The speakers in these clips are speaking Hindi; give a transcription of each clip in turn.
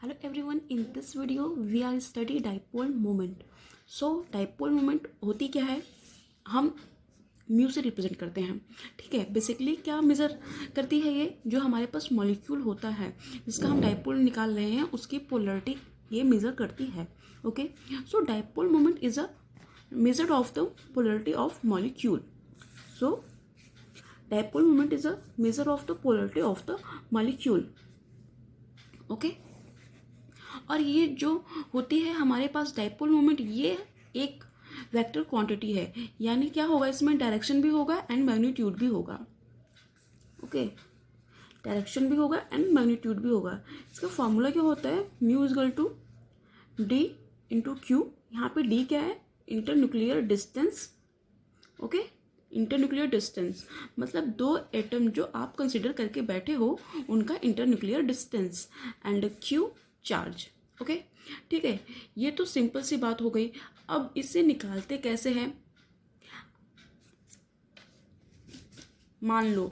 Hello everyone, in this video we are study dipole moment. So dipole moment होती क्या है, हम म्यू से रिप्रेजेंट करते हैं. ठीक है, बेसिकली क्या मेज़र करती है ये, जो हमारे पास मॉलिक्यूल होता है जिसका हम डाइपोल निकाल रहे हैं उसकी पोलरिटी ये मेज़र करती है. Okay, so dipole moment is a measure of the polarity of molecule. So dipole moment is a measure of the polarity of the molecule. Okay, और ये जो होती है हमारे पास डाइपोल मोमेंट, ये एक वेक्टर क्वांटिटी है, यानी क्या होगा इसमें डायरेक्शन भी होगा एंड मैग्नीट्यूड भी होगा. ओके, डायरेक्शन भी होगा एंड मैग्नीट्यूड भी होगा. इसका फॉर्मूला क्या होता है, mu is equal to D into Q. यहाँ पे डी क्या है, internuclear distance. Okay, internuclear distance मतलब दो एटम जो आप कंसिडर करके बैठे हो उनका internuclear distance, and Q charge. Okay, ठीक है, ये तो सिंपल सी बात हो गई. अब इसे निकालते कैसे हैं, मान लो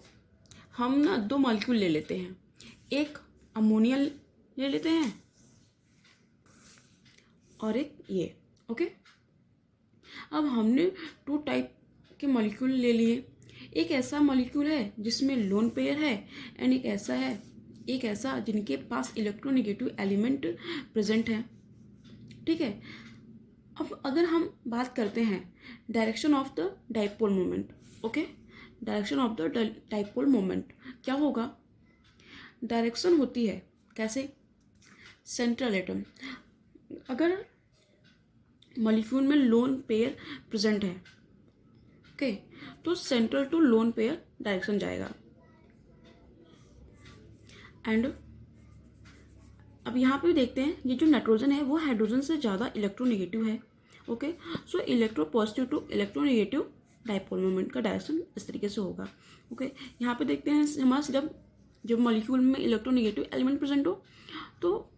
हम ना दो मॉलिक्यूल ले लेते हैं, एक अमोनिया ले लेते हैं और एक ये. ओके, अब हमने टू टाइप के मॉलिक्यूल ले लिए. एक ऐसा मॉलिक्यूल है जिसमें लोन पेयर है एंड एक ऐसा जिनके पास इलेक्ट्रोनेगेटिव एलिमेंट प्रेजेंट है. ठीक है, अब अगर हम बात करते हैं direction of the dipole moment. Okay, direction of the dipole moment क्या होगा, डायरेक्शन होती है कैसे, सेंट्रल एटम. अगर मॉलिक्यूल में लोन पेयर प्रेजेंट है, ओके, तो central to lone pair direction जाएगा. एंड अब यहाँ पे देखते हैं, ये जो नाइट्रोजन है वो हाइड्रोजन से ज़्यादा इलेक्ट्रोनेगेटिव है. Okay, so electropositive to electronegative dipole moment का डायरेक्शन इस तरीके से होगा. ओके, यहाँ पे देखते हैं हमारा सिर्फ जब मॉलिक्यूल में इलेक्ट्रोनेगेटिव एलिमेंट प्रेजेंट हो तो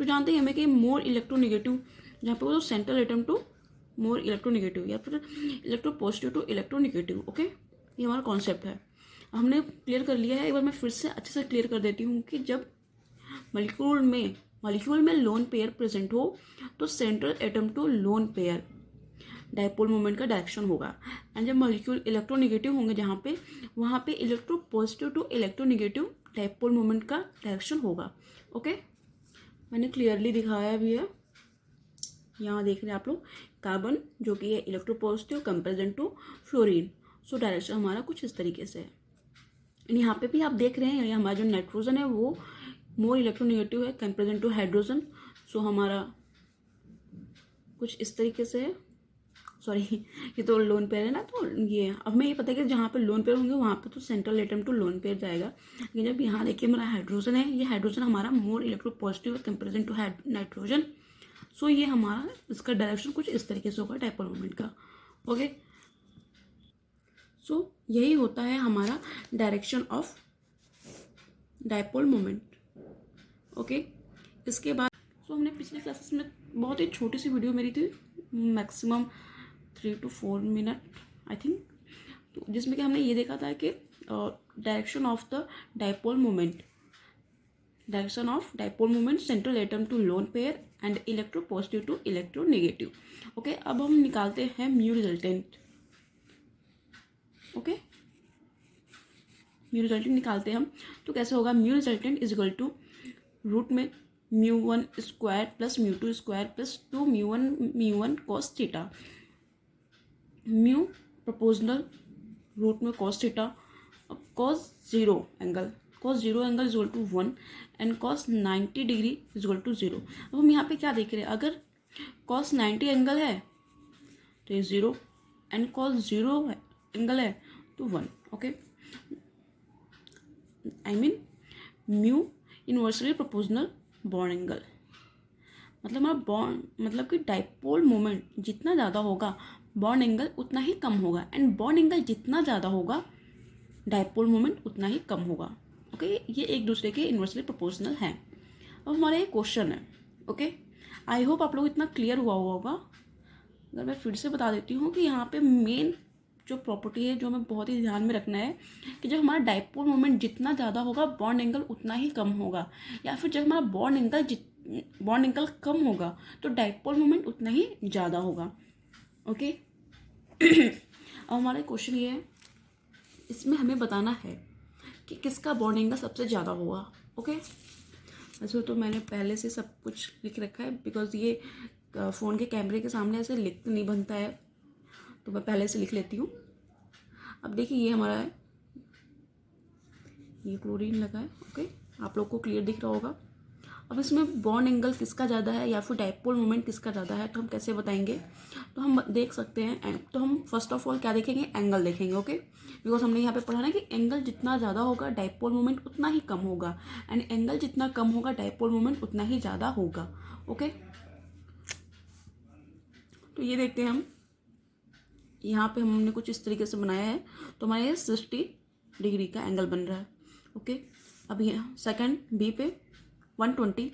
जानते हैं हमें कि मोर इलेक्ट्रोनेगेटिव जहाँ पे वो central atom to more electronegative या फिर electropositive to electronegative. Okay, ये हमारा कॉन्सेप्ट है. हमने क्लियर कर लिया है, एक बार मैं फिर से अच्छे से क्लियर कर देती हूँ कि जब मॉलिक्यूल में लोन पेयर प्रेजेंट हो तो central atom to lone pair dipole moment का डायरेक्शन होगा. एंड जब मॉलिक्यूल इलेक्ट्रोनेगेटिव होंगे जहाँ पे, वहाँ पे electropositive to electronegative dipole moment का डायरेक्शन होगा. ओके, मैंने क्लियरली दिखाया भी है. यहाँ देख रहे हैं आप लोग, कार्बन जो कि है electropositive comparison to fluorine. So direction हमारा कुछ इस तरीके से है. यहाँ पे भी आप देख रहे हैं, हमारा जो नाइट्रोजन है वो मोर इलेक्ट्रोनेगेटिव है कंपेरिजन टू हाइड्रोजन. सो हमारा कुछ इस तरीके से है. सॉरी, ये तो लोन पेयर है ना, तो ये अब हमें ये पता है कि जहाँ पे लोन पेयर होंगे वहाँ पे तो central atom to lone pair जाएगा. लेकिन जब यहाँ देखिए हमारा हाइड्रोजन है, ये हाइड्रोजन हमारा मोर इलेक्ट्रो पॉजिटिव है कंपेरिजन टू नाइट्रोजन. सो ये हमारा इसका डायरेक्शन कुछ इस तरीके से होगा डाइपोल मोमेंट का. ओके, सो यही होता है हमारा direction of dipole moment. Okay, इसके बाद हमने पिछले क्लासेस में बहुत ही छोटी सी वीडियो मेरी थी, maximum 3 to 4 minute I think, तो जिसमें कि हमने ये देखा था कि direction of the dipole moment central atom to lone pair and electropositive to electronegative. Okay, अब हम निकालते हैं mu resultant. Okay, mu resultant निकालते हैं हम, तो कैसे होगा, mu resultant is equal to root में mu 1 square plus mu 2 square plus 2 mu one cos theta. Mu proportional root में cos theta, cos zero angle is equal to 1 and cos 90 degree is equal to 0. अब हम यहाँ पे क्या देख रहे हैं, अगर कॉस 90 एंगल है तो ये 0 एंड कॉस 0 एंगल है तो 1. Okay, I mean mu inversely proportional bond angle, मतलब हमारा बॉन्ड मतलब कि डाइपोल मोमेंट जितना ज़्यादा होगा बॉन्ड एंगल उतना ही कम होगा, एंड बॉन्ड एंगल जितना ज़्यादा होगा डाइपोल मोमेंट उतना ही कम होगा. ओके, ये एक दूसरे के इनवर्सली प्रोपोर्शनल हैं. अब हमारा एक क्वेश्चन है. ओके, आई होप आप लोग इतना क्लियर हुआ होगा. अगर मैं फिर से बता देती हूँ कि यहाँ पे मेन जो प्रॉपर्टी है जो हमें बहुत ही ध्यान में रखना है कि जब हमारा डाइपोल मोमेंट जितना ज़्यादा होगा बॉन्ड एंगल उतना ही कम होगा, या फिर जब हमारा बॉन्ड एंगल कम होगा तो डाइपोल मोमेंट उतना ही ज़्यादा होगा। ओके अब हमारा क्वेश्चन ये है, इसमें हमें बताना है कि किसका बॉन्ड एंगल सबसे ज़्यादा होगा। ओके वैसे तो मैंने पहले से सब कुछ लिख रखा है, बिकॉज ये फ़ोन के कैमरे के सामने ऐसे लिख नहीं बनता है, तो मैं पहले से लिख लेती हूँ। अब देखिए ये हमारा है, ये क्लोरीन लगा है। ओके आप लोग को क्लियर दिख रहा होगा। अब इसमें बॉन्ड एंगल किसका ज़्यादा है या फिर डाइपोल मोमेंट किसका ज़्यादा है, तो हम कैसे बताएंगे, तो हम देख सकते हैं। तो हम फर्स्ट ऑफ ऑल क्या देखेंगे, एंगल देखेंगे। ओके बिकॉज हमने यहाँ पे पढ़ा ना कि एंगल जितना ज़्यादा होगा डाइपोल मोमेंट उतना ही कम होगा, एंड एंगल जितना कम होगा डाइपोल मोमेंट उतना ही ज़्यादा होगा। ओके तो ये देखते हैं हम, यहाँ पे हमने कुछ इस तरीके से बनाया है, तो हमारे ये 60 डिग्री का एंगल बन रहा है। ओके अब ये सेकंड बी पे 120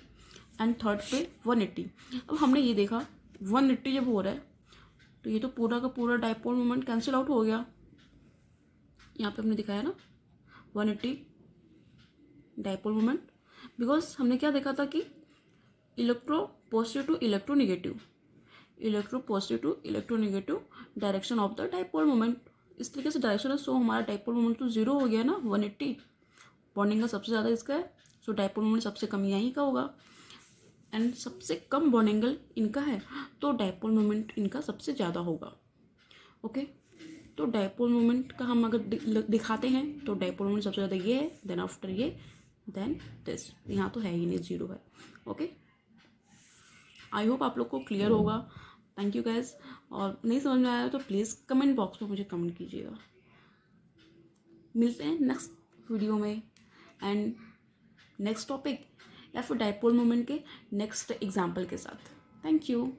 एंड थर्ड पे 180। अब हमने ये देखा 180 जब हो रहा है तो ये तो पूरा का पूरा डाइपोल मोमेंट कैंसिल आउट हो गया। यहाँ पे हमने दिखाया ना 180 डाइपोल मोमेंट, बिकॉज हमने क्या देखा था कि electropositive to electronegative, electropositive to electronegative direction of the dipole moment, इस तरीके से डायरेक्शन है। सो हमारा डाइपोल मोमेंट तो 0 हो गया ना 180, बॉन्डिंग का सबसे ज़्यादा इसका है, सो डाइपोल मोमेंट सबसे कम यहीं का होगा, एंड सबसे कम बॉन्ड एंगल इनका है, तो डाइपोल मोमेंट इनका सबसे ज़्यादा होगा। ओके तो डाइपोल मोमेंट का हम अगर दिखाते हैं तो डाइपोल मोमेंट सबसे ज़्यादा ये है, देन आफ्टर ये, देन दिस, यहाँ तो है ही नहीं, 0 है। ओके आई होप आप लोग को क्लियर होगा। थैंक यू गाइज, और नहीं समझ में आया तो प्लीज़ कमेंट बॉक्स में मुझे कमेंट कीजिएगा। मिलते हैं नेक्स्ट वीडियो में एंड नेक्स्ट टॉपिक या फिर डाइपोल मोमेंट के नेक्स्ट एग्जाम्पल के साथ। Thank you.